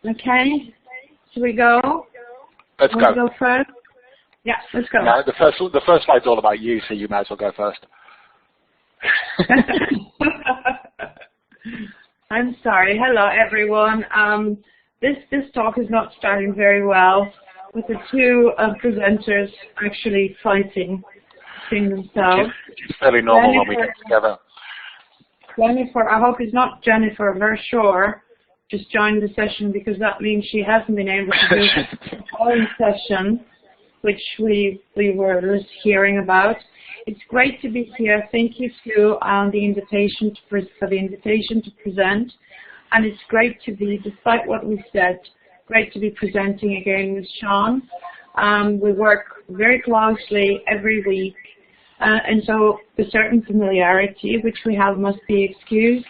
Okay, should we go? Let's go. Go first? Yeah, let's go. No, the first slide's all about you, so you might as well go first. I'm sorry. Hello, everyone. This talk is not starting very well, with the two presenters actually fighting between themselves. It's fairly normal when we get together. Jennifer, I hope it's not Jennifer Verschoor, just joined the session, because that means she hasn't been able to do the following session, which we were just hearing about. It's great to be here. Thank you to the invitation for the invitation to present, and it's great to be, despite what we said, great to be presenting again with Shaun. We work very closely every week, and so a certain familiarity which we have must be excused,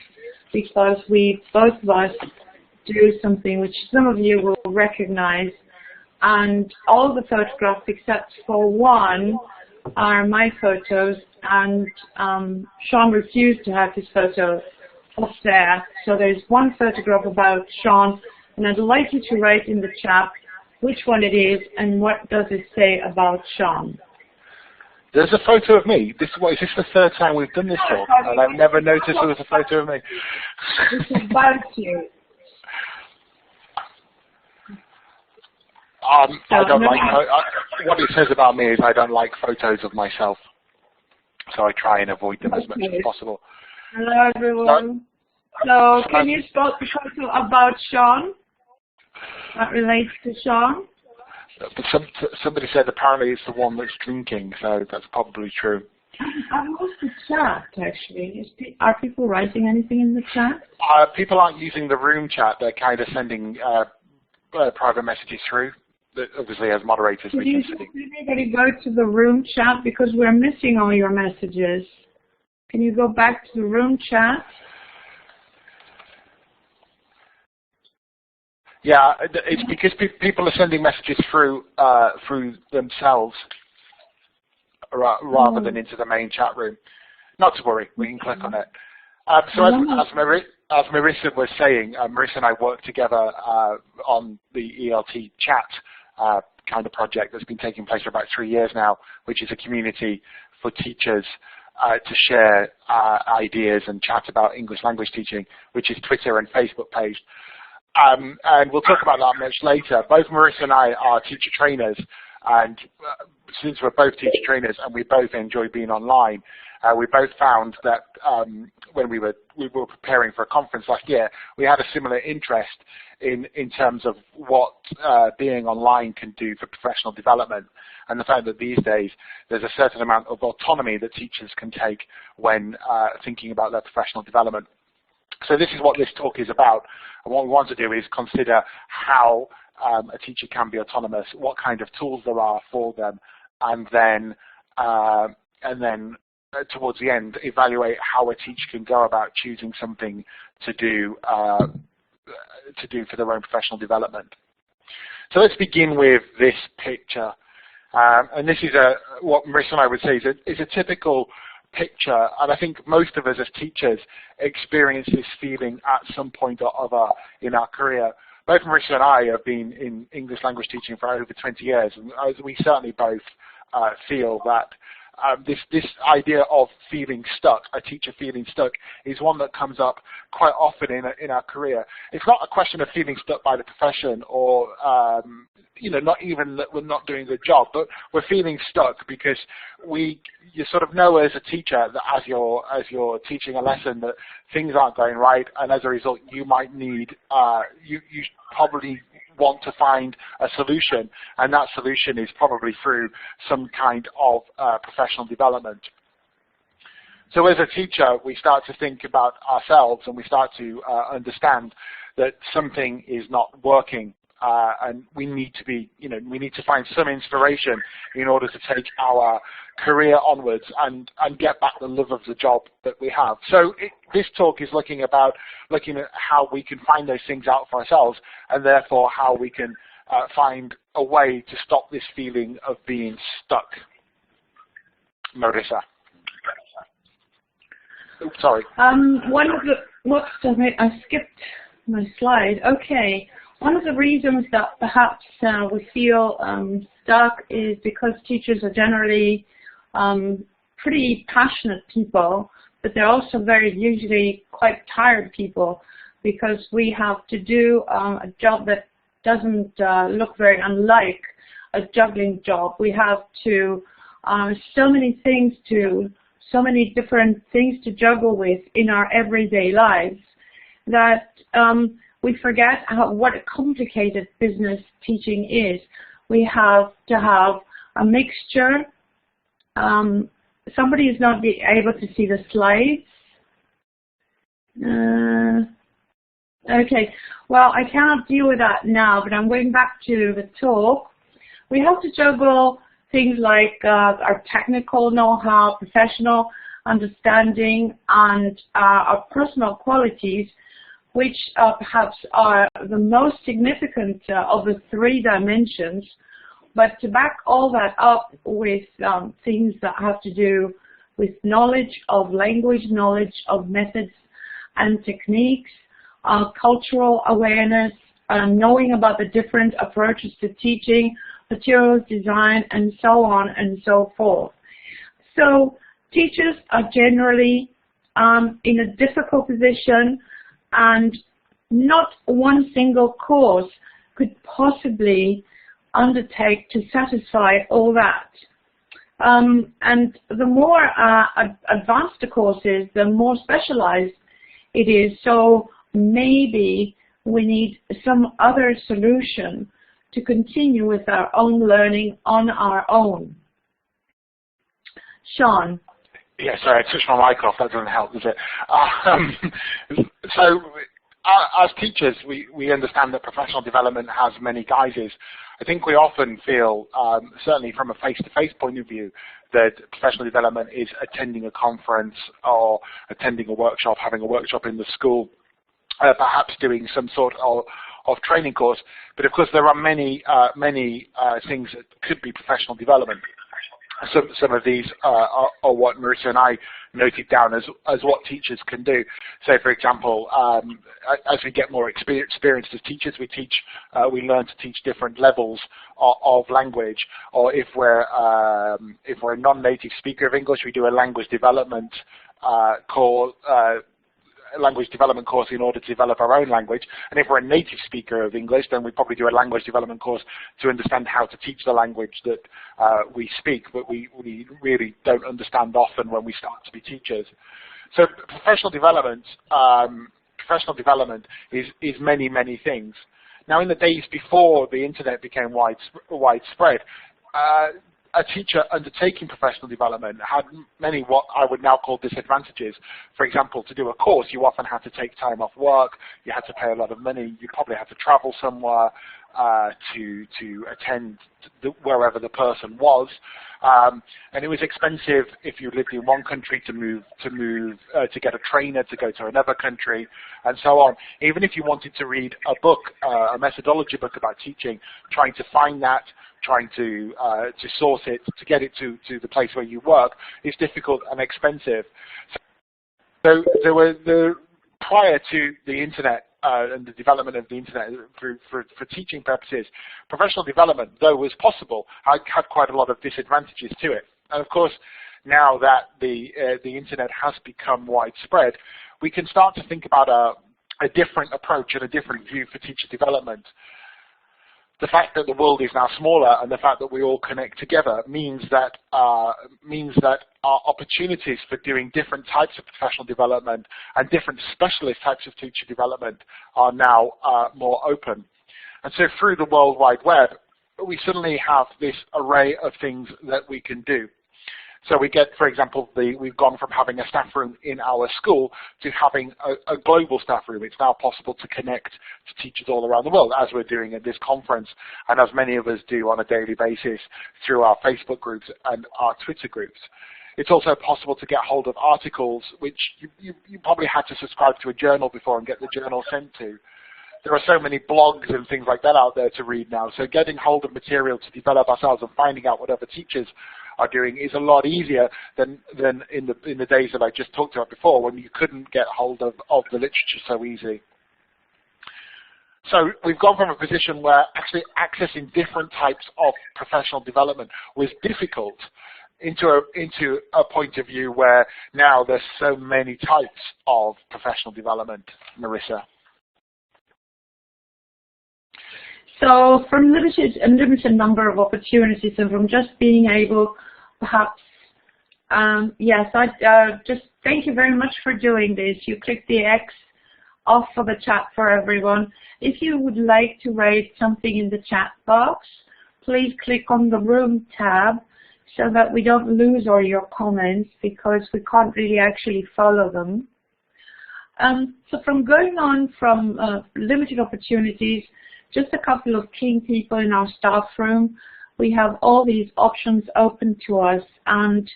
because we both of us do something which some of you will recognize, and all the photographs except for one are my photos, and Shaun refused to have his photo up there. So there's one photograph about Shaun, and I'd like you to write in the chat which one it is and what does it say about Shaun. There's a photo of me. Is this the third time we've done this talk? And I've never noticed there was a photo of me. It's about you. I don't like what it says about me is I don't like photos of myself, so I try and avoid them as much as possible. Hello, everyone. So, can you spot the photo about Shaun? That relates to Shaun? But somebody said apparently it's the one that's drinking, so that's probably true. I lost the chat, actually. Are people writing anything in the chat? People aren't using the room chat. They're kind of sending private messages through. That obviously, as moderators, we can see. Can anybody go to the room chat, because we're missing all your messages? Can you go back to the room chat? Yeah, it's because people are sending messages through themselves rather than into the main chat room. Not to worry, we can click on it. So as Marisa was saying, Marisa and I work together on the ELT chat kind of project that's been taking place for about 3 years now, which is a community for teachers to share ideas and chat about English language teaching, which is Twitter and Facebook page. And we'll talk about that much later. Both Marisa and I are teacher trainers, and since we're both teacher trainers and we both enjoy being online, we both found that when we were preparing for a conference last year, we had a similar interest in terms of what being online can do for professional development, and the fact that these days there's a certain amount of autonomy that teachers can take when thinking about their professional development. So this is what this talk is about, and what we want to do is consider how a teacher can be autonomous, what kind of tools there are for them, and then towards the end, evaluate how a teacher can go about choosing something to do for their own professional development. So let's begin with this picture, and this is what Marisa and I would say is a typical picture, and I think most of us as teachers experience this feeling at some point or other in our career. Both Marisa and I have been in English language teaching for over 20 years, and we certainly both feel that this idea of feeling stuck, a teacher feeling stuck, is one that comes up quite often in our career. It's not a question of feeling stuck by the profession or not even that we're not doing a good job, but we're feeling stuck because you sort of know as a teacher that as you're teaching a lesson that things aren't going right, and as a result you might need you probably want to find a solution, and that solution is probably through some kind of professional development. So as a teacher, we start to think about ourselves, and we start to understand that something is not working, and we need to find some inspiration in order to take our career onwards and get back the love of the job that we have. So this talk is looking at how we can find those things out for ourselves, and therefore how we can find a way to stop this feeling of being stuck. Marisa. Oops, sorry. One of the, whoops, I skipped my slide. Okay. One of the reasons that perhaps we feel stuck is because teachers are generally pretty passionate people, but they're also very usually quite tired people, because we have to do a job that doesn't look very unlike a juggling job. We have to so many different things to juggle with in our everyday lives that we forget what a complicated business teaching is. We have to have a mixture. Somebody is not able to see the slides. Okay, well, I cannot deal with that now, but I'm going back to the talk. We have to juggle things like our technical know-how, professional understanding, and our personal qualities, which perhaps are the most significant of the three dimensions. But to back all that up with things that have to do with knowledge of language, knowledge of methods and techniques, cultural awareness, knowing about the different approaches to teaching, materials design, and so on and so forth. So teachers are generally in a difficult position, and not one single course could possibly undertake to satisfy all that. And the more advanced the course is, the more specialized it is. So maybe we need some other solution to continue with our own learning on our own. Shaun. Yeah, sorry, I touched my mic off. That doesn't help, does it? So, as teachers, we understand that professional development has many guises. I think we often feel, certainly from a face-to-face point of view, that professional development is attending a conference or attending a workshop, having a workshop in the school, perhaps doing some sort of training course. But of course, there are many things that could be professional development. Some of these are what Marisa and I noted down as what teachers can do. So, for example, as we get more experienced as teachers, we learn to teach different levels of language. Or if we're a non-native speaker of English, we do a language development course in order to develop our own language. And if we're a native speaker of English, then we probably do a language development course to understand how to teach the language that we speak, but we really don't understand often when we start to be teachers. So professional development is many, many things. Now, in the days before the internet became widespread, a teacher undertaking professional development had many what I would now call disadvantages. For example, to do a course, you often had to take time off work, you had to pay a lot of money, you probably had to travel somewhere to attend wherever the person was, and it was expensive if you lived in one country to get a trainer to go to another country, and so on. Even if you wanted to read a book, a methodology book about teaching, trying to find that, trying to source it, to get it to the place where you work, is difficult and expensive. So prior to the internet and the development of the internet for teaching purposes, professional development, though was possible, had quite a lot of disadvantages to it. And of course, now that the internet has become widespread, we can start to think about a different approach and a different view for teacher development. The fact that the world is now smaller and the fact that we all connect together means that our opportunities for doing different types of professional development and different specialist types of teacher development are now more open. And so through the World Wide Web, we suddenly have this array of things that we can do. So we get, for example, we've gone from having a staff room in our school to having a global staff room. It's now possible to connect to teachers all around the world, as we're doing at this conference, and as many of us do on a daily basis through our Facebook groups and our Twitter groups. It's also possible to get hold of articles, which you probably had to subscribe to a journal before and get the journal sent to. There are so many blogs and things like that out there to read now. So getting hold of material to develop ourselves and finding out what other teachers are doing is a lot easier than in the days that I just talked about before, when you couldn't get hold of the literature so easy. So we've gone from a position where actually accessing different types of professional development was difficult into a point of view where now there's so many types of professional development. Marisa. So from a limited number of opportunities, and from just being able, perhaps, yes, I just thank you very much for doing this. You click the X off for the chat for everyone. If you would like to write something in the chat box, please click on the Room tab so that we don't lose all your comments, because we can't really actually follow them. So from going on from limited opportunities, just a couple of keen people in our staff room, we have all these options open to us, and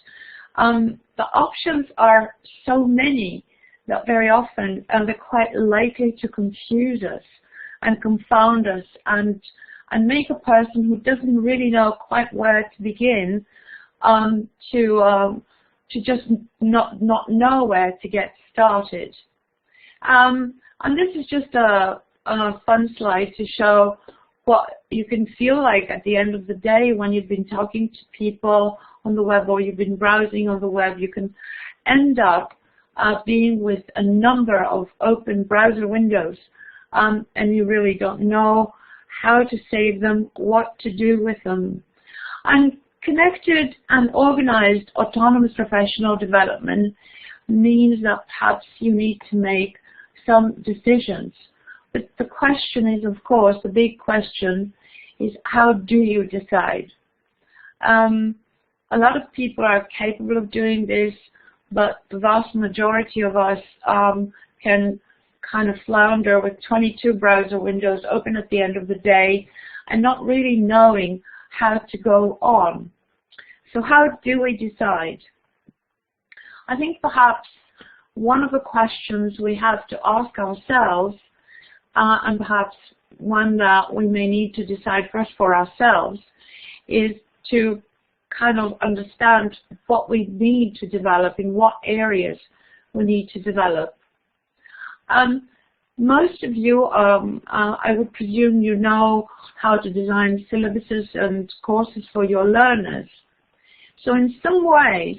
the options are so many that very often they're quite likely to confuse us and confound us and make a person who doesn't really know quite where to begin to just not know where to get started. And this is just a fun slide to show what you can feel like at the end of the day when you've been talking to people on the web or you've been browsing on the web. You can end up being with a number of open browser windows, and you really don't know how to save them, what to do with them. And connected and organized autonomous professional development means that perhaps you need to make some decisions. But the question is, of course, the big question is, how do you decide? A lot of people are capable of doing this, but the vast majority of us can kind of flounder with 22 browser windows open at the end of the day and not really knowing how to go on. So how do we decide? I think perhaps one of the questions we have to ask ourselves, and perhaps one that we may need to decide first for ourselves, is to kind of understand what we need to develop, in what areas we need to develop. Most of you, I would presume you know how to design syllabuses and courses for your learners. So in some ways,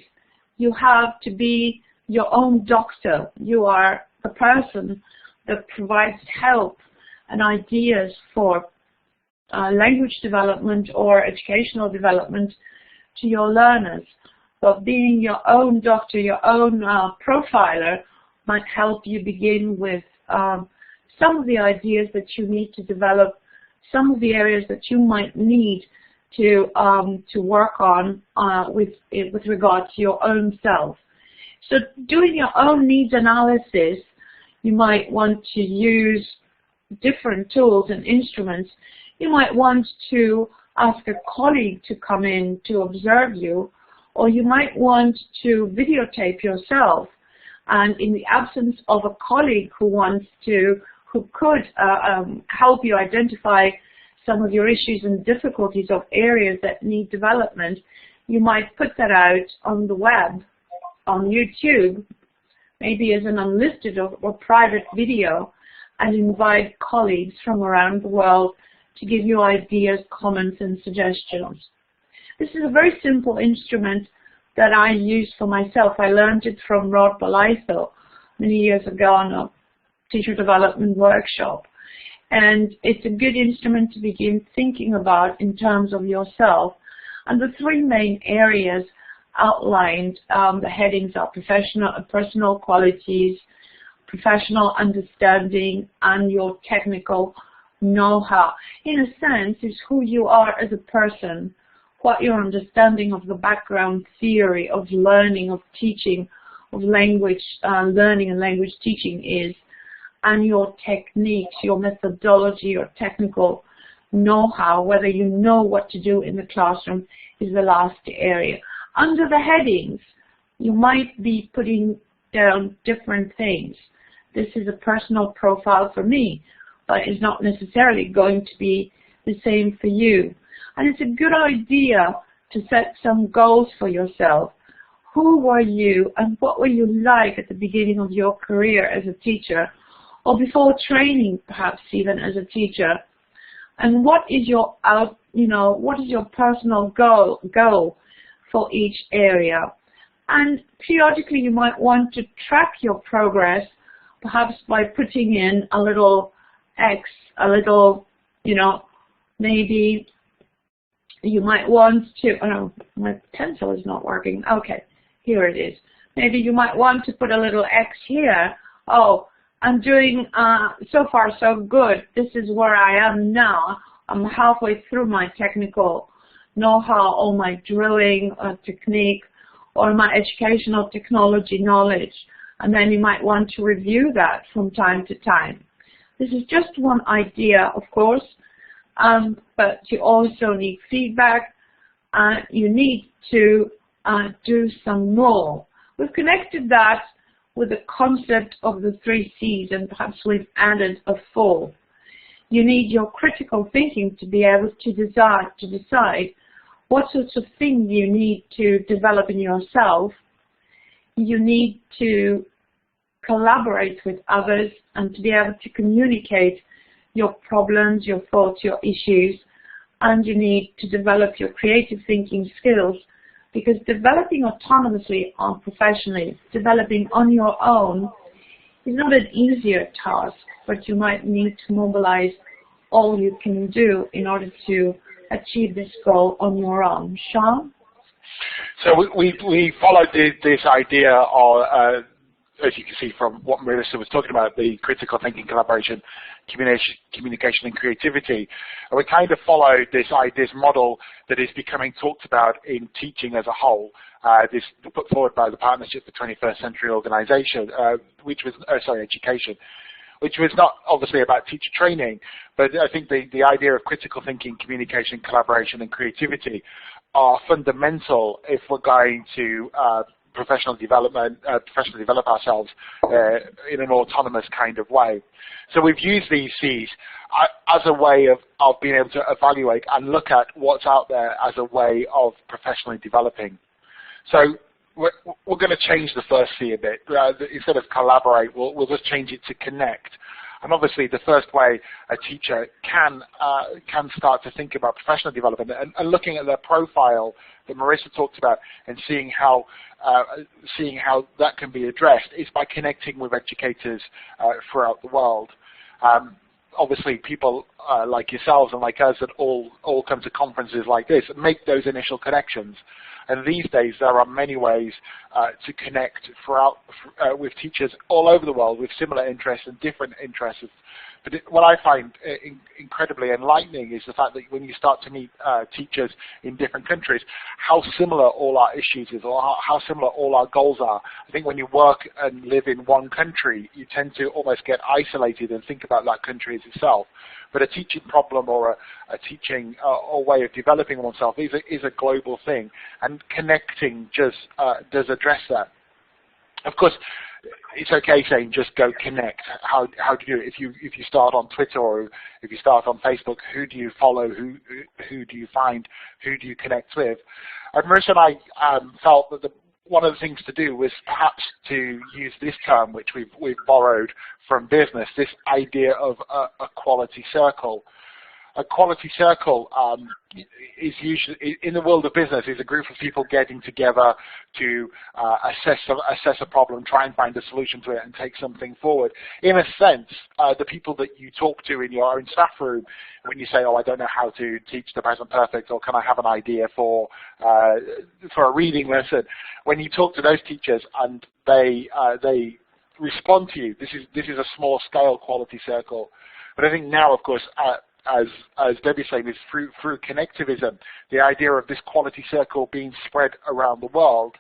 you have to be your own doctor. You are the person that provides help and ideas for language development or educational development to your learners. But being your own doctor, your own profiler, might help you begin with some of the ideas that you need to develop, some of the areas that you might need to work on with regard to your own self. So doing your own needs analysis, you might want to use different tools and instruments. You might want to ask a colleague to come in to observe you, or you might want to videotape yourself. And in the absence of a colleague who could help you identify some of your issues and difficulties of areas that need development, you might put that out on the web, on YouTube, maybe as an unlisted or private video, and invite colleagues from around the world to give you ideas, comments, and suggestions. This is a very simple instrument that I use for myself. I learned it from Rod Balaitho many years ago on a teacher development workshop. And it's a good instrument to begin thinking about in terms of yourself. And the three main areas outlined, the headings are personal qualities, professional understanding, and your technical know-how. In a sense, it's who you are as a person, what your understanding of the background theory of learning, of teaching, of language learning and language teaching is, and your techniques, your methodology, your technical know-how, whether you know what to do in the classroom, is the last area. Under the headings, you might be putting down different things. This is a personal profile for me, but it's not necessarily going to be the same for you. And it's a good idea to set some goals for yourself. Who were you and what were you like at the beginning of your career as a teacher, or before training, perhaps even as a teacher? And what is your what is your personal goal for each area? And periodically you might want to track your progress, perhaps by putting in a little X, a little, maybe you might want to, oh, my pencil is not working. Okay, here it is. Maybe you might want to put a little X here. Oh, I'm doing so far so good. This is where I am now. I'm halfway through my technical know-how or my drilling technique or my educational technology knowledge. And then you might want to review that from time to time. This is just one idea, of course, but you also need feedback. You need to do some more. We've connected that with the concept of the 3 C's, and perhaps we've added a 4. You need your critical thinking to be able to decide what sorts of things you need to develop in yourself. You need to collaborate with others and to be able to communicate your problems, your thoughts, your issues, and you need to develop your creative thinking skills, because developing autonomously or professionally, developing on your own, is not an easier task, but you might need to mobilize all you can do in order to achieve this goal on your own. Shaun? So we followed this idea of, as you can see from what Marisa was talking about, the critical thinking, collaboration, communication and creativity. And we kind of followed this model that is becoming talked about in teaching as a whole, this put forward by the Partnership for 21st Century Organization, Education, which was not obviously about teacher training, but I think the idea of critical thinking, communication, collaboration and creativity are fundamental if we're going to professionally develop ourselves in an autonomous kind of way. So we've used these C's as a way of being able to evaluate and look at what's out there as a way of professionally developing. So we're going to change the first C a bit. Instead of collaborate, we'll just change it to connect. And obviously, the first way a teacher can start to think about professional development and looking at their profile that Marisa talked about and seeing how that can be addressed is by connecting with educators throughout the world. Obviously, people like yourselves and like us that all come to conferences like this and make those initial connections. And these days, there are many ways to connect with teachers all over the world with similar interests and different interests. But what I find incredibly enlightening is the fact that when you start to meet teachers in different countries, how similar all our issues is, or how similar all our goals are. I think when you work and live in one country, you tend to almost get isolated and think about that country as itself. But a teaching problem or a teaching or way of developing oneself is a global thing, and connecting just does address that. Of course, it's okay saying just go connect. How do you do it? If you start on Twitter or if you start on Facebook, who do you follow? Who do you find? Who do you connect with? And Marisa and I felt that one of the things to do was perhaps to use this term, which we've borrowed from business, this idea of a quality circle. A quality circle is usually, in the world of business, is a group of people getting together to assess a problem, try and find a solution to it, and take something forward. In a sense, the people that you talk to in your own staff room, when you say, "Oh, I don't know how to teach the present perfect," or "Can I have an idea for a reading lesson?" When you talk to those teachers and they respond to you, this is a small scale quality circle. But I think now, of course, as Debbie's saying, is through connectivism, the idea of this quality circle being spread around the world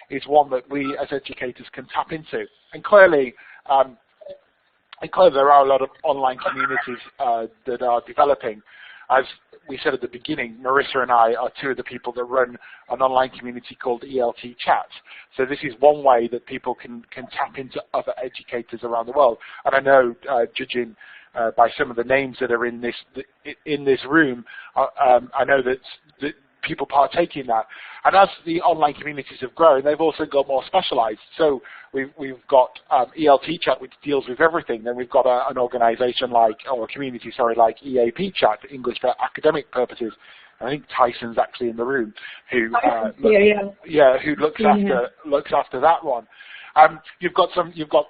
is one that we as educators can tap into. And clearly there are a lot of online communities that are developing. As we said at the beginning, Marisa and I are two of the people that run an online community called ELT Chats. So this is one way that people can tap into other educators around the world. And I know, judging by some of the names that are in this room, I know that people partake in that. And as the online communities have grown, they've also got more specialized. So we've got ELT chat, which deals with everything. Then we've got an organization like, or a community, sorry, like EAP chat, English for academic purposes. I think Tyson's actually in the room, who who looks after that one. You've got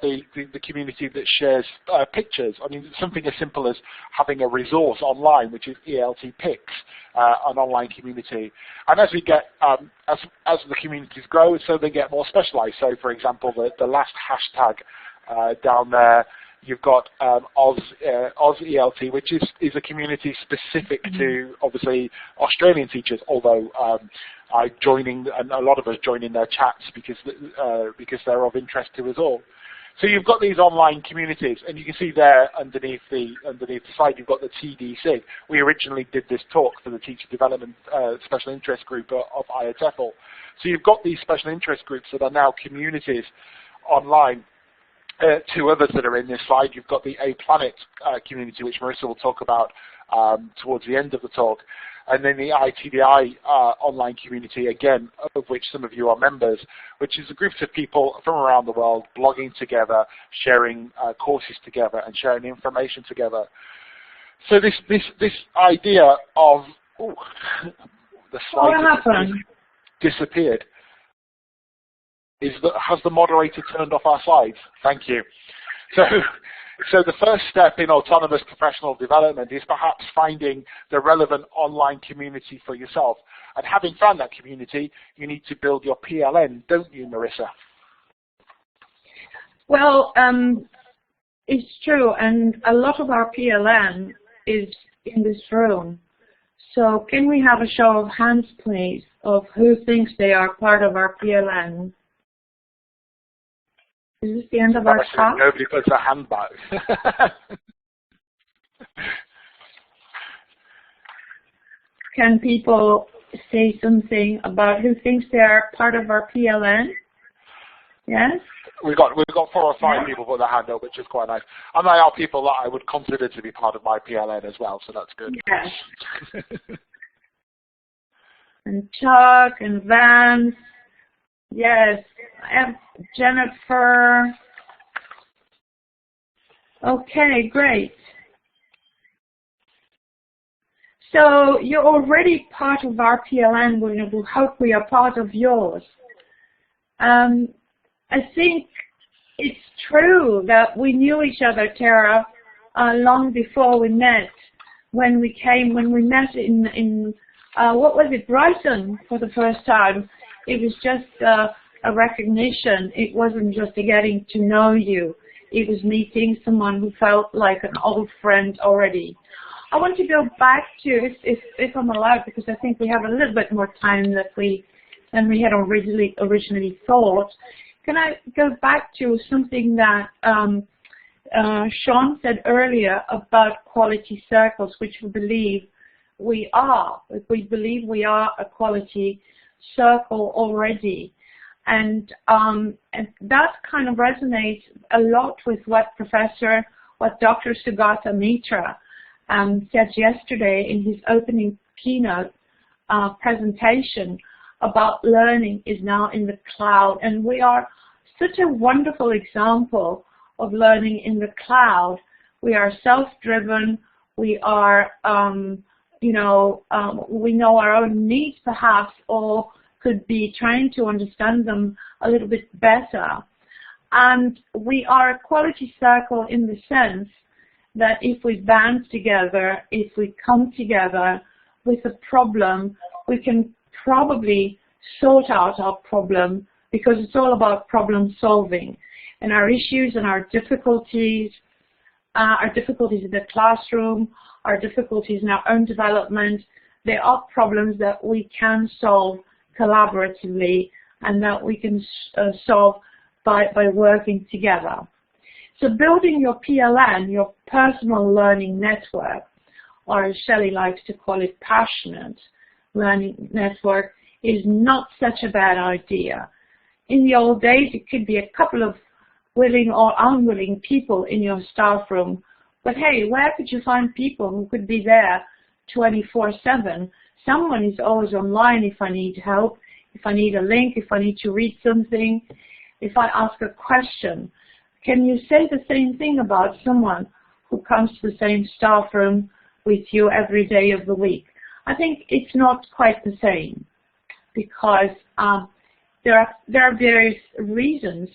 the community that shares pictures. I mean, something as simple as having a resource online, which is ELT Pics, an online community. And as we get as the communities grow, so they get more specialised. So, for example, the last hashtag down there, you've got Oz ELT, which is a community specific to obviously Australian teachers. Although and a lot of us join in their chats because they're of interest to us all. So you've got these online communities, and you can see there underneath the slide, you've got the TDC. We originally did this talk for the Teacher Development Special Interest Group of IATEFL. So you've got these special interest groups that are now communities online. Two others that are in this slide. You've got the A Planet community, which Marisa will talk about towards the end of the talk, and then the ITDI online community, again, of which some of you are members, which is a group of people from around the world blogging together, sharing courses together, and sharing information together. So this idea of the slide disappeared. Has the moderator turned off our slides? Thank you. So the first step in autonomous professional development is perhaps finding the relevant online community for yourself. And having found that community, you need to build your PLN, don't you, Marisa? Well, it's true, and a lot of our PLN is in this room. So can we have a show of hands, please, of who thinks they are part of our PLN? Is this the end of our talk? Nobody puts a hand back. Can people say something about who thinks they are part of our PLN? Yes? We've got 4 or 5 people put their hand up, which is quite nice. And they are people that I would consider to be part of my PLN as well, so that's good. Yes. And Chuck and Vance. Yes, and Jennifer. Okay, great. So you're already part of our PLN. We hope we are part of yours. I think it's true that we knew each other, Tara, long before we met. When we met in what was it, Brighton, for the first time. It was just a recognition. It wasn't just a getting to know you. It was meeting someone who felt like an old friend already. I want to go back to, if I'm allowed, because I think we have a little bit more time than we had originally thought. Can I go back to something that Shaun said earlier about quality circles, which we believe we are. We believe we are a quality circle already, and that kind of resonates a lot with what Dr. Sugata Mitra said yesterday in his opening keynote presentation about learning is now in the cloud, and we are such a wonderful example of learning in the cloud. We are self-driven. We are we know our own needs perhaps, or could be trying to understand them a little bit better. And we are a quality circle in the sense that if we band together, if we come together with a problem, we can probably sort out our problem, because it's all about problem solving. And our issues and our difficulties in the classroom, our difficulties in our own development, they are problems that we can solve collaboratively and that we can solve by working together. So building your PLN, your personal learning network, or as Shelley likes to call it, passionate learning network, is not such a bad idea. In the old days, it could be a couple of willing or unwilling people in your staff room. But hey, where could you find people who could be there 24/7, someone is always online if I need help, if I need a link, if I need to read something, if I ask a question. Can you say the same thing about someone who comes to the same staff room with you every day of the week? I think it's not quite the same, because there are various reasons.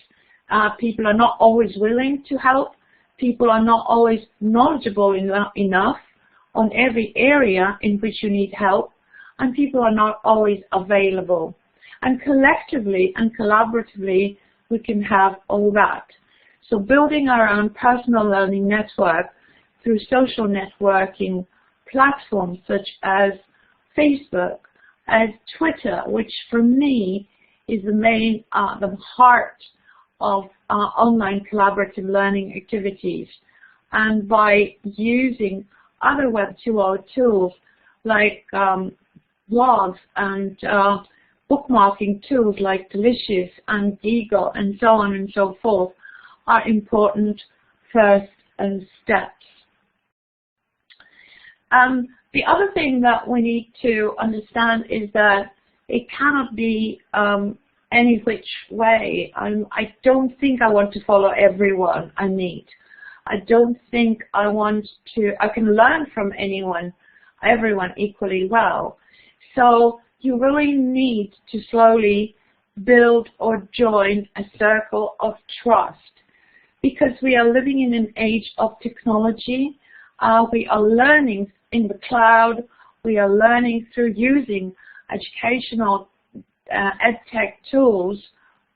People are not always willing to help. People are not always knowledgeable enough on every area in which you need help, and people are not always available. And collectively and collaboratively, we can have all that. So building our own personal learning network through social networking platforms such as Facebook, as Twitter, which for me is the heart of online collaborative learning activities. And by using other Web 2.0 tools like blogs and bookmarking tools like Delicious and Eagle and so on and so forth are important first steps. The other thing that we need to understand is that it cannot be any which way. I don't think I want to follow everyone I meet. I don't think I can learn from everyone equally well. So you really need to slowly build or join a circle of trust, because we are living in an age of technology. We are learning in the cloud. We are learning through using educational edtech tools,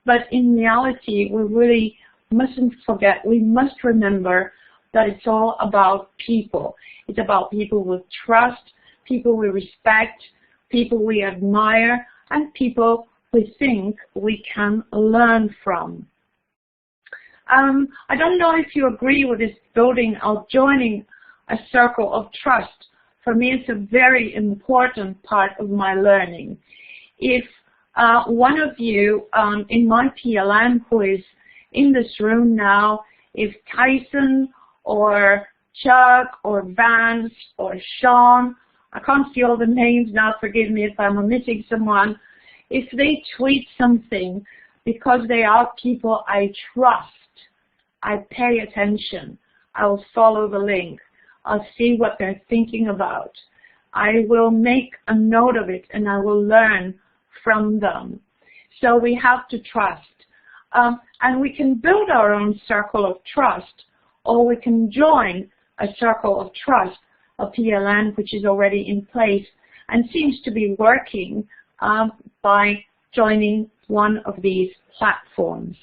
but in reality, we really mustn't forget, we must remember that it's all about people. It's about people we trust, people we respect, people we admire, and people we think we can learn from. I don't know if you agree with this building or joining a circle of trust. For me, it's a very important part of my learning. If one of you in my PLN who is in this room now, if Tyson or Chuck or Vance or Shaun, I can't see all the names now, forgive me if I'm missing someone, if they tweet something because they are people I trust, I pay attention, I will follow the link, I'll see what they're thinking about, I will make a note of it and I will learn from them. So we have to trust. And we can build our own circle of trust, or we can join a circle of trust, a PLN, which is already in place and seems to be working by joining one of these platforms.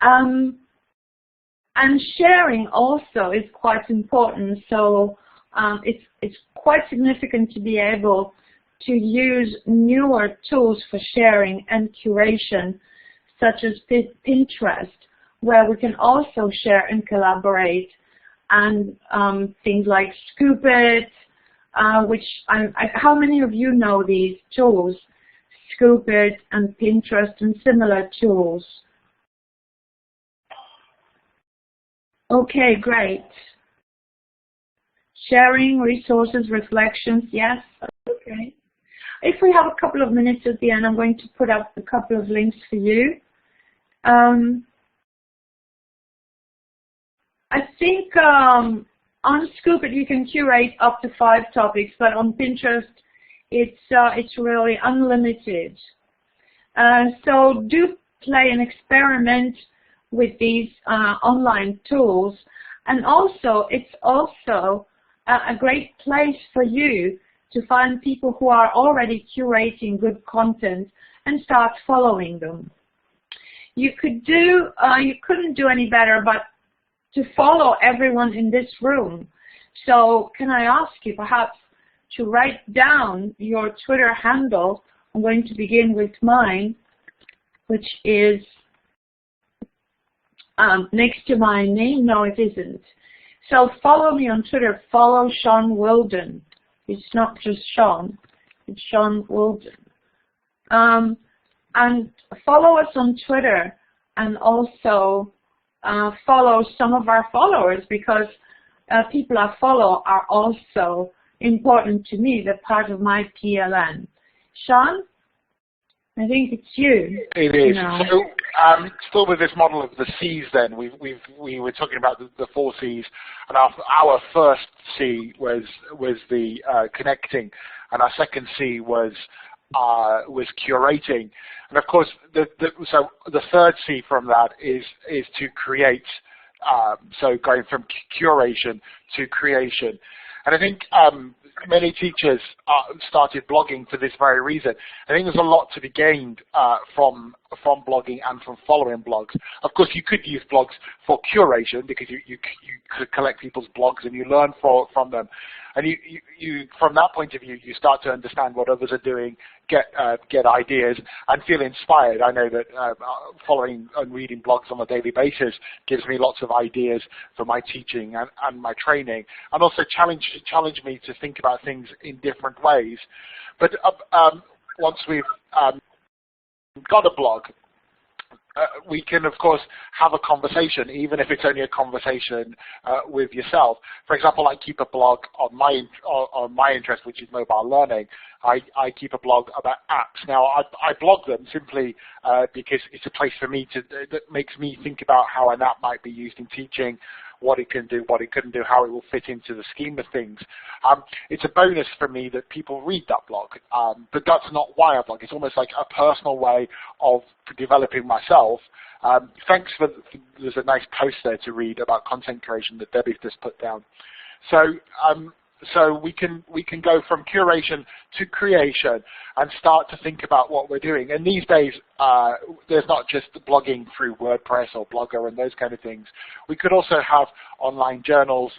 And sharing also is quite important. So it's quite significant to be able to use newer tools for sharing and curation, such as Pinterest, where we can also share and collaborate, and things like Scoop It, which how many of you know these tools, Scoop It and Pinterest and similar tools? Okay, great. Sharing, resources, reflections, yes, okay. If we have a couple of minutes at the end, I'm going to put up a couple of links for you. I think on Scoop It you can curate up to 5 topics, but on Pinterest it's really unlimited. So do play and experiment with these online tools, and also it's also a great place for you to find people who are already curating good content and start following them. You couldn't do any better but to follow everyone in this room. So can I ask you perhaps to write down your Twitter handle? I'm going to begin with mine, which is next to my name. No, it isn't. So follow me on Twitter. Follow Shaun Wilden. It's not just Shaun. It's Shaun Wilden. And follow us on Twitter, and also follow some of our followers, because people I follow are also important to me. They're part of my PLN. Shaun, I think it's you. It is. No. So, still with this model of the C's then, we were talking about the 4 C's, and our first C was the connecting, and our second C was curating. And of course, so the third C from that is to create, so going from curation to creation. And I think many teachers started blogging for this very reason. I think there's a lot to be gained from blogging and from following blogs. Of course, you could use blogs for curation because you could collect people's blogs and you learn from them. And you from that point of view, you start to understand what others are doing, get ideas, and feel inspired. I know that following and reading blogs on a daily basis gives me lots of ideas for my teaching and my training, and also challenge me to think about things in different ways. But once we've got a blog, we can, of course, have a conversation, even if it's only a conversation with yourself. For example, I keep a blog on my interest, which is mobile learning. I keep a blog about apps. Now, I blog them simply because it's a place for me that makes me think about how an app might be used in teaching, what it can do, what it couldn't do, how it will fit into the scheme of things. It's a bonus for me that people read that blog, but that's not why I blog. It's almost like a personal way of developing myself. There's a nice post there to read about content creation that Debbie's just put down. So we can go from curation to creation and start to think about what we're doing. And these days, there's not just blogging through WordPress or Blogger and those kind of things. We could also have online journals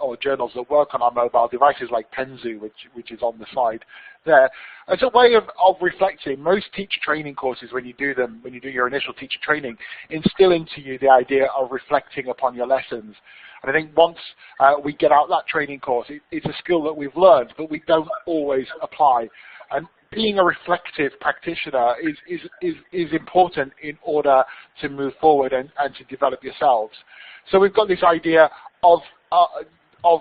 or journals that work on our mobile devices like Penzu, which is on the side there. As a way of reflecting, most teacher training courses, when you do your initial teacher training, instill into you the idea of reflecting upon your lessons. And I think once we get out that training course, it's a skill that we've learned, but we don't always apply. And being a reflective practitioner is important in order to move forward and to develop yourselves. So we've got this idea of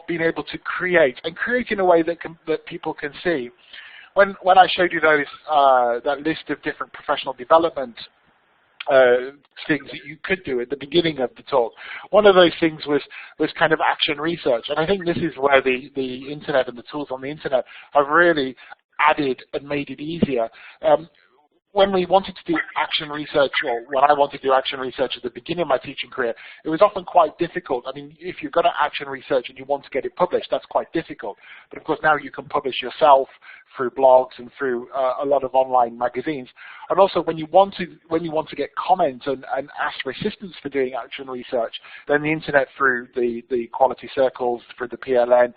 being able to create, and create in a way that people can see. When I showed you that list of different professional development things that you could do at the beginning of the talk, one of those things was kind of action research. And I think this is where the internet and the tools on the internet have really added and made it easier. When we wanted to do action research, or when I wanted to do action research at the beginning of my teaching career, it was often quite difficult. I mean, if you've got an action research and you want to get it published, that's quite difficult. But of course, now you can publish yourself through blogs and through a lot of online magazines. And also, when you want to get comments and ask for assistance for doing action research, then the internet through the quality circles, through the PLN,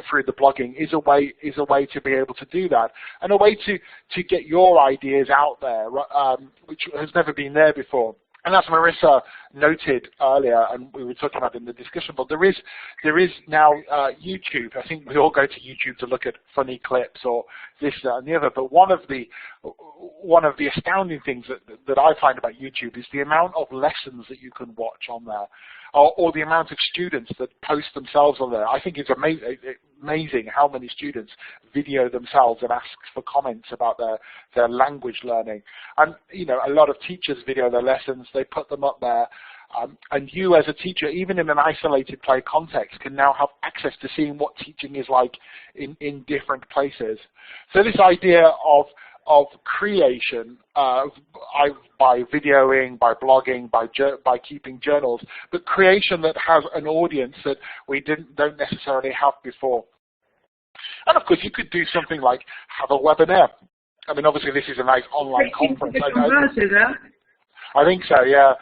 through the blogging is a way to be able to do that, and a way to get your ideas out there, which has never been there before. And as Marisa noted earlier, and we were talking about in the discussion, but there is now YouTube. I think we all go to YouTube to look at funny clips or this, that, and the other. But one of the astounding things that I find about YouTube is the amount of lessons that you can watch on there, or the amount of students that post themselves on there. I think it's amazing how many students video themselves and ask for comments about their language learning. And a lot of teachers video their lessons. They put them up there. And you as a teacher, even in an isolated play context, can now have access to seeing what teaching is like in different places. So this idea of creation by videoing, by blogging, by keeping journals, but creation that has an audience that we don't necessarily have before. And of course, you could do something like have a webinar. I mean, obviously, this is a nice online conference. I think so, yeah.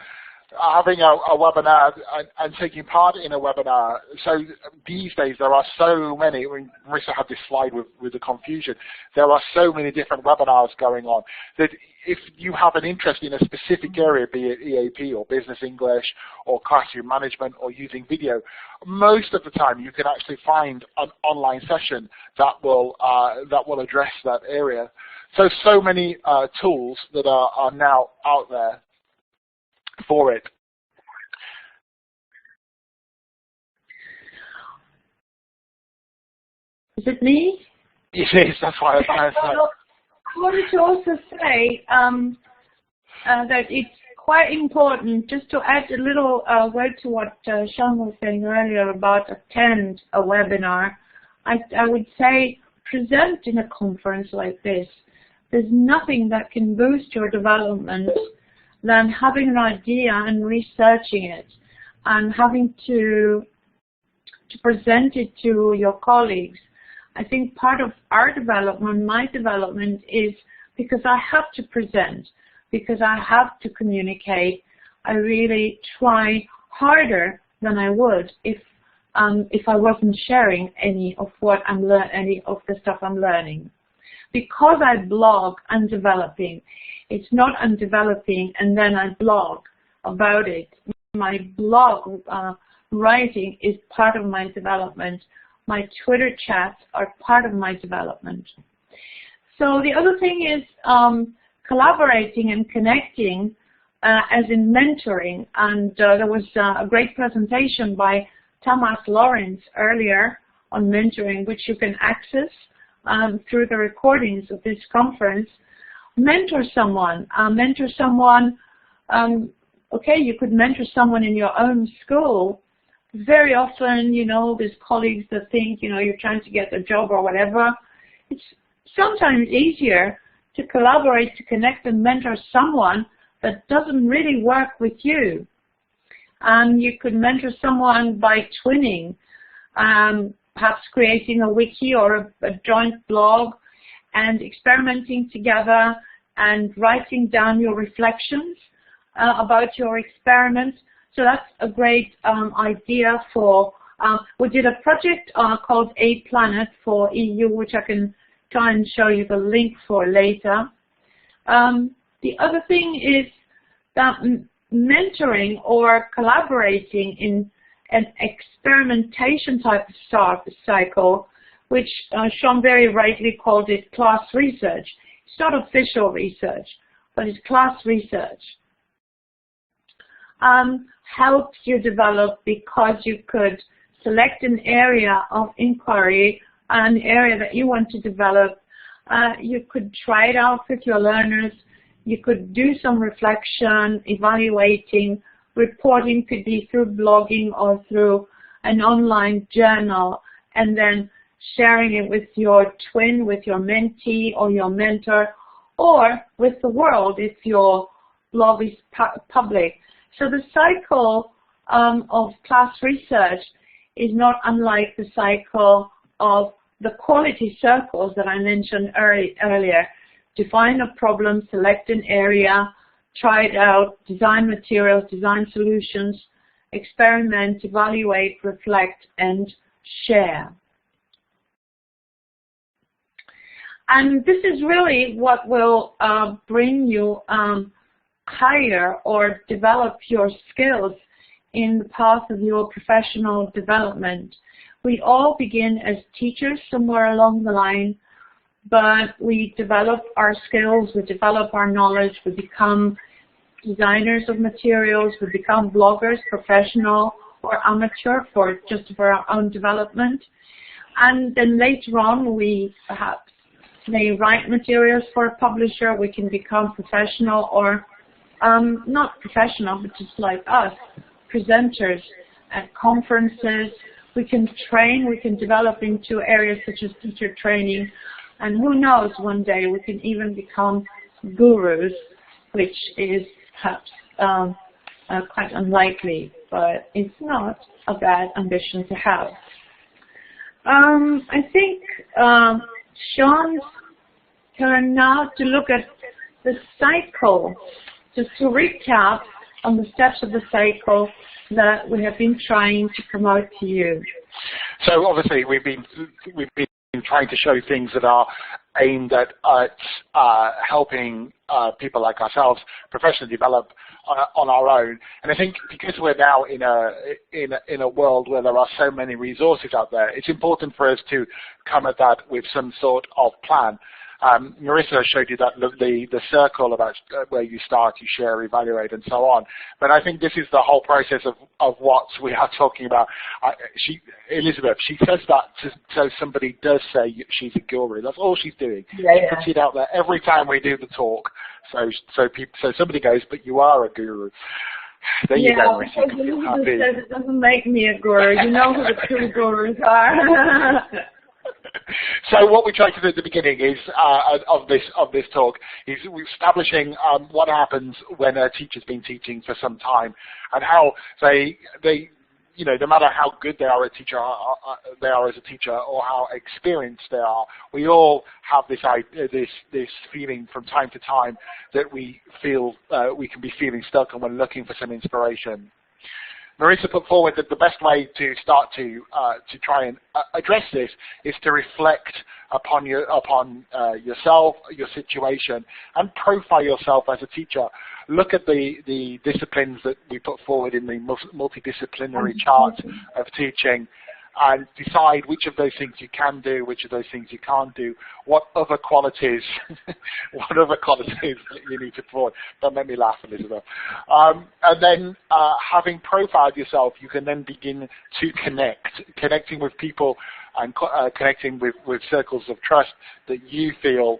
Having a webinar and taking part in a webinar. So these days there are so many. I mean, Marisa had this slide with the confusion. There are so many different webinars going on that if you have an interest in a specific area, be it EAP or business English or classroom management or using video, most of the time you can actually find an online session that will address that area. So many tools that are now out there for it. Is it me? Yes, that's why I wanted to also say that it's quite important, just to add a little word to what Shaun was saying earlier about attend a webinar. I would say present in a conference like this. There's nothing that can boost your development than having an idea and researching it and having to present it to your colleagues. I think part of our development, my development, is because I have to present, because I have to communicate. I really try harder than I would if I wasn't sharing any of any of the stuff I'm learning. Because I blog, I'm developing. It's not I'm developing and then I blog about it. My blog writing is part of my development. My Twitter chats are part of my development. So the other thing is collaborating and connecting, as in mentoring. And there was a great presentation by Thomas Lawrence earlier on mentoring, which you can access through the recordings of this conference. Mentor someone. Okay, you could mentor someone in your own school. Very often, you know, there's colleagues that think, you know, you're trying to get a job or whatever. It's sometimes easier to collaborate, to connect and mentor someone that doesn't really work with you. You could mentor someone by twinning, perhaps creating a wiki or a joint blog and experimenting together and writing down your reflections about your experiments. So that's a great idea for, we did a project called A Planet for EU, which I can try and show you the link for later. The other thing is that mentoring or collaborating in an experimentation type of cycle, which Shaun very rightly called it class research. It's not official research, but it's class research. Helps you develop because you could select an area of inquiry, an area that you want to develop. You could try it out with your learners. You could do some reflection, evaluating. Reporting could be through blogging or through an online journal, and then sharing it with your twin, with your mentee or your mentor, or with the world if your blog is public. So the cycle of class research is not unlike the cycle of the quality circles that I mentioned earlier. Define a problem, select an area, try it out, design materials, design solutions, experiment, evaluate, reflect, and share. And this is really what will bring you higher or develop your skills in the path of your professional development. We all begin as teachers somewhere along the line, but we develop our skills, we develop our knowledge, we become designers of materials, we become bloggers, professional or amateur for our own development. And then later on we perhaps may write materials for a publisher, we can become professional or not professional, but just like us, presenters at conferences. We can train, we can develop into areas such as teacher training, and who knows, one day we can even become gurus, which is perhaps quite unlikely, but it's not a bad ambition to have. I think Shaun's turn now to look at the cycle. Just to recap on the steps of the cycle that we have been trying to promote to you. So obviously we've been trying to show things that are aimed at helping people like ourselves professionally develop on our own. And I think because we're now in a world where there are so many resources out there, it's important for us to come at that with some sort of plan. Marisa showed you that the circle about where you start, you share, evaluate, and so on. But I think this is the whole process of what we are talking about. Elizabeth, she says that so somebody does say she's a guru. That's all she's doing. Yeah, yeah. She puts it out there every time we do the talk. So somebody goes, but you are a guru. There you go, Marisa. You can feel happy. Says it doesn't make me a guru. You know who the true gurus are. So what we try to do at the beginning is of this talk is we're establishing what happens when a teacher's been teaching for some time, and how they no matter how good they are as a teacher or how experienced they are, we all have this feeling from time to time that we feel we can be feeling stuck and we're looking for some inspiration. Marisa put forward that the best way to start to try and address this is to reflect upon yourself, your situation, and profile yourself as a teacher. Look at the disciplines that we put forward in the multidisciplinary chart of teaching, and decide which of those things you can do, which of those things you can't do, what other qualities you need to forward. Don't make me laugh, Elizabeth. And then having profiled yourself, you can then begin to connecting with people and connecting with circles of trust that you feel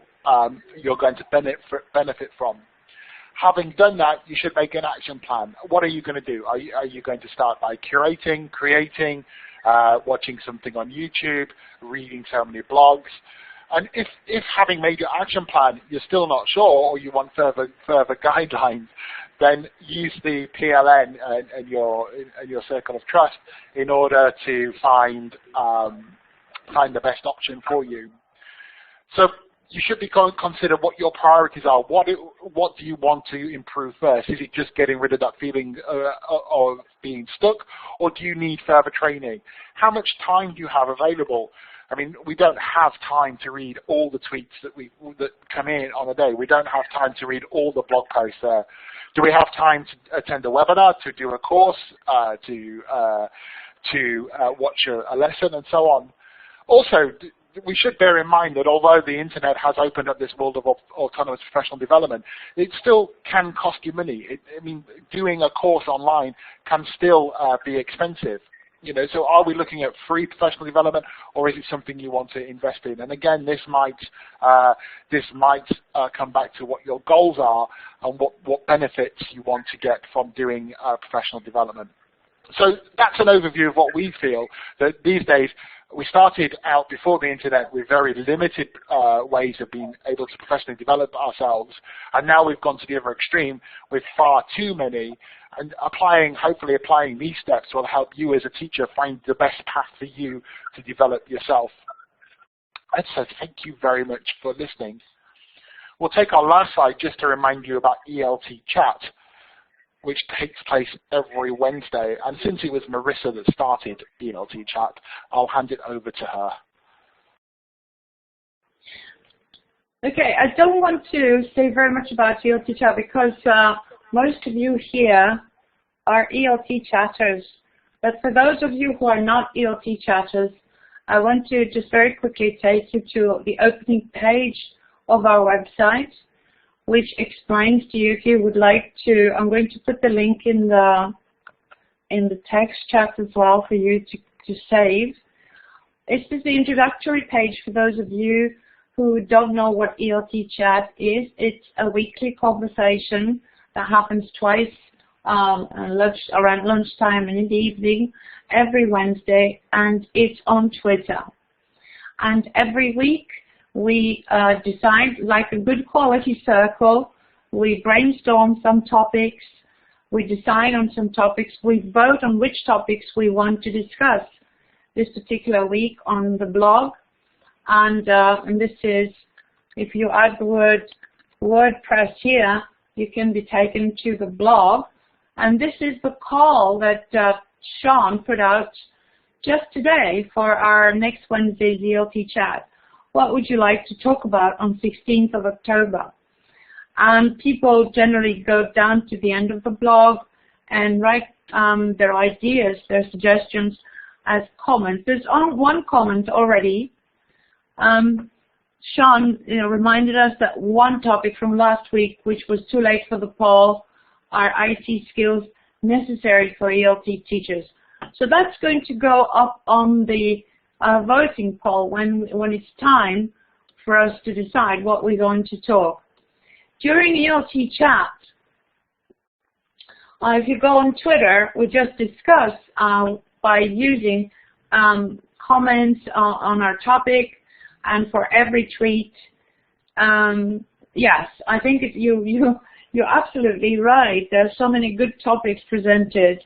you're going to benefit from. Having done that, you should make an action plan. What are you going to do? Are you going to start by curating, creating, watching something on YouTube, reading so many blogs? And if having made your action plan, you're still not sure, or you want further guidelines, then use the PLN and your circle of trust in order to find the best option for you. So you should consider what your priorities are. What do you want to improve first? Is it just getting rid of that feeling of being stuck, or do you need further training? How much time do you have available? I mean, we don't have time to read all the tweets that come in on a day. We don't have time to read all the blog posts there. Do we have time to attend a webinar, to do a course, to watch a lesson, and so on? Also, we should bear in mind that although the internet has opened up this world of autonomous professional development, it still can cost you money. Doing a course online can still be expensive. So are we looking at free professional development, or is it something you want to invest in? And again, this might come back to what your goals are and what benefits you want to get from doing professional development. So that's an overview of what we feel that these days. We started out before the internet with very limited ways of being able to professionally develop ourselves, and now we've gone to the other extreme with far too many, and hopefully applying these steps will help you as a teacher find the best path for you to develop yourself. And so thank you very much for listening. We'll take our last slide just to remind you about ELT Chat, which takes place every Wednesday. And since it was Marisa that started ELT Chat, I'll hand it over to her. Okay, I don't want to say very much about ELT Chat because most of you here are ELT chatters. But for those of you who are not ELT chatters, I want to just very quickly take you to the opening page of our website, which explains to you if you would like to. I'm going to put the link in the text chat as well for you to save. This is the introductory page for those of you who don't know what ELT Chat is. It's a weekly conversation that happens twice around lunchtime and in the evening every Wednesday, and it's on Twitter. And every week we decide, like a good quality circle, we brainstorm some topics, we decide on some topics, we vote on which topics we want to discuss this particular week on the blog. And this is, if you add the word WordPress here, you can be taken to the blog. And this is the call that Shaun put out just today for our next Wednesday's ELT Chat. What would you like to talk about on 16th of October? And people generally go down to the end of the blog and write their ideas, their suggestions as comments. There's one comment already. Shaun, reminded us that one topic from last week, which was too late for the poll, are IT skills necessary for ELT teachers. So that's going to go up on the voting poll when it's time for us to decide what we're going to talk. During ELT chat, if you go on Twitter, we just discussed by using comments on our topic, and for every tweet. Yes, I think you're absolutely right. There's so many good topics presented,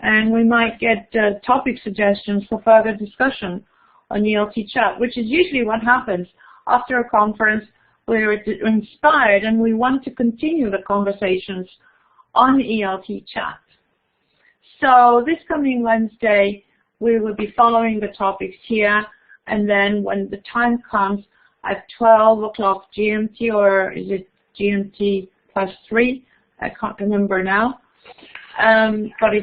and we might get topic suggestions for further discussion on ELT chat, which is usually what happens after a conference. We're inspired and we want to continue the conversations on ELT chat. So this coming Wednesday, we will be following the topics here, and then when the time comes at 12 o'clock GMT, or is it GMT +3? I can't remember now. But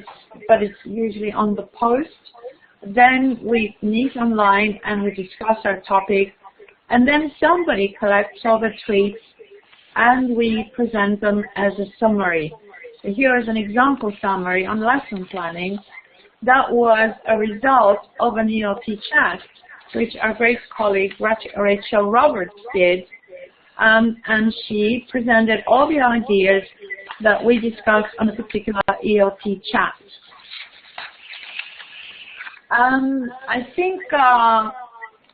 it's usually on the post. Then we meet online and we discuss our topic, and then somebody collects all the tweets and we present them as a summary. So here is an example summary on lesson planning. That was a result of an ELT chat, which our great colleague Rachel Roberts did, and she presented all the ideas that we discussed on a particular ELT chat. I think can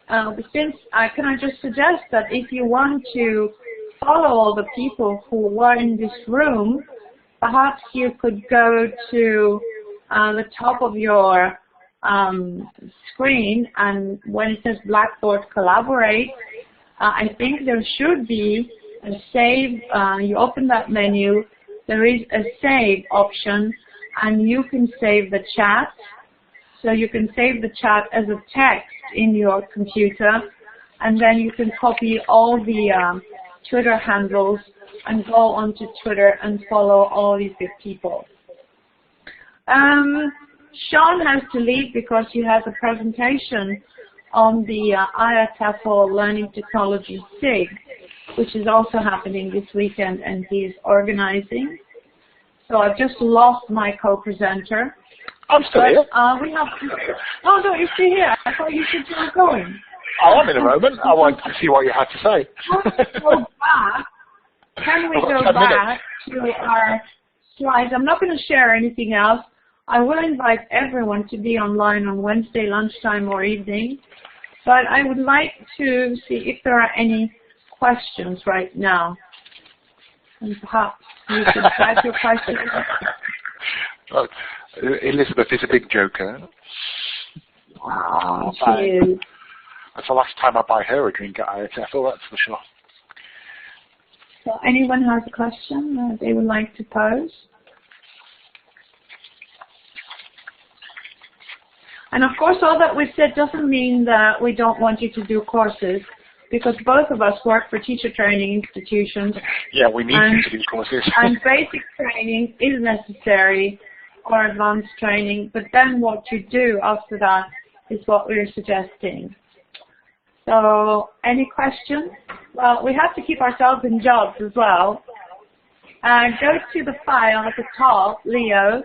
I just suggest that if you want to follow all the people who were in this room, perhaps you could go to the top of your screen, and when it says Blackboard Collaborate, I think there should be a save. You open that menu, there is a save option, and you can save the chat. So you can save the chat as a text in your computer, and then you can copy all the Twitter handles and go onto Twitter and follow all these good people. Shaun has to leave because he has a presentation on the IATEFL Learning Technology SIG, which is also happening this weekend, and he is organizing. So I've just lost my co-presenter. I'm still here. We have. Oh no, you're still here. I thought you said you were going. I am in a moment. I wanted to see what you had to say. Let's go back. Can we go back to our slides? I'm not going to share anything else. I will invite everyone to be online on Wednesday lunchtime or evening, but I would like to see if there are any questions right now. And perhaps you could type your questions. Well, Elizabeth is a big joker. Oh, she is. That's the last time I buy her a drink at IATEFL, that's for sure. So anyone has a question that they would like to pose? And of course, all that we've said doesn't mean that we don't want you to do courses, because both of us work for teacher training institutions. Yeah, we need you to do courses. And basic training is necessary, or advanced training, but then what you do after that is what we're suggesting. So, any questions? Well, we have to keep ourselves in jobs as well. Go to the file at the top, Leo.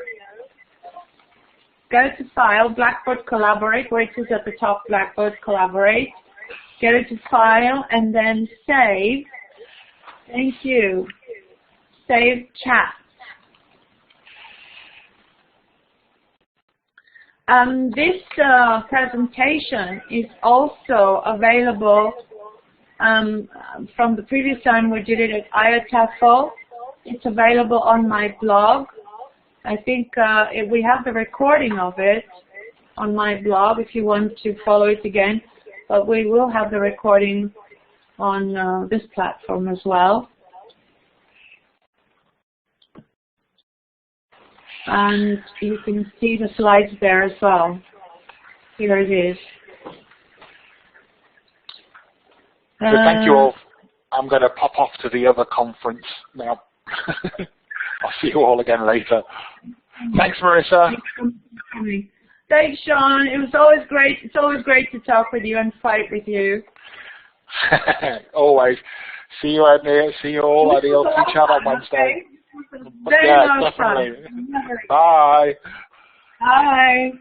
Go to File, Blackboard Collaborate, where it is at the top, Blackboard Collaborate. Go to File and then Save. Thank you. Save Chat. This presentation is also available from the previous time we did it at IATEFL. It's available on my blog. I think we have the recording of it on my blog if you want to follow it again, but we will have the recording on this platform as well. And you can see the slides there as well. Here it is. So thank you all. I'm going to pop off to the other conference now. I'll see you all again later. Thanks, Marisa. Thanks, Shaun. It was always great. It's always great to talk with you and fight with you. Always. See you out there. See you all at the LT chat on Wednesday. Very Yeah, much definitely. fun. Bye. Bye.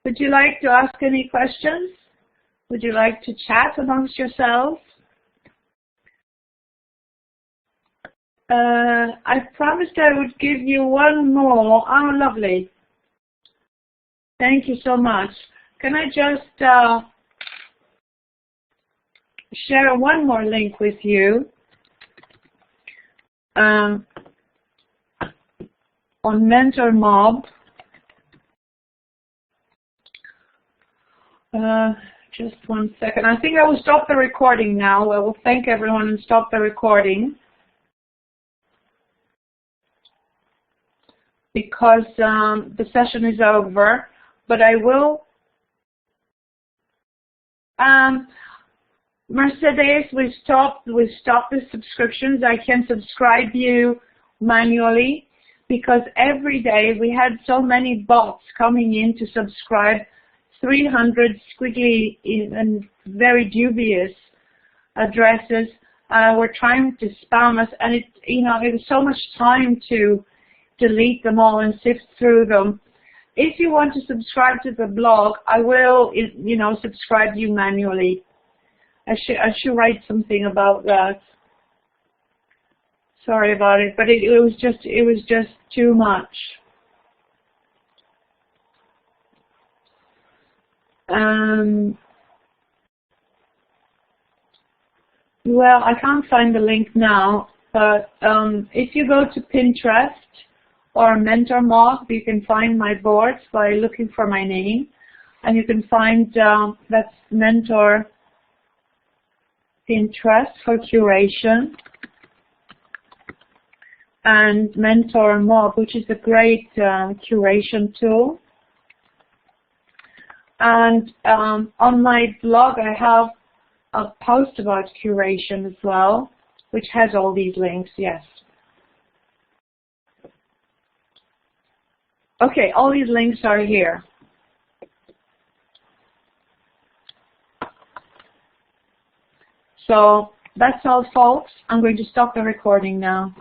Would you like to ask any questions? Would you like to chat amongst yourselves? I promised I would give you one more. Oh, lovely. Thank you so much. Can I just share one more link with you on Mentor Mob. Just 1 second. I think I will stop the recording now. I will thank everyone and stop the recording because the session is over. But I will. Mercedes, we stopped the subscriptions. I can subscribe you manually because every day we had so many bots coming in to subscribe. 300 squiggly and very dubious addresses were trying to spam us, and it was so much time to delete them all and sift through them. If you want to subscribe to the blog, I will, subscribe you manually. I should write something about that. Sorry about it, but it was just too much. Well, I can't find the link now, but if you go to Pinterest or Mentor Mob, you can find my boards by looking for my name, and you can find that's Mentor Pinterest for curation, and Mentor Mob, which is a great curation tool. And on my blog, I have a post about curation as well, which has all these links, yes. Okay, all these links are here. So that's all, folks. I'm going to stop the recording now.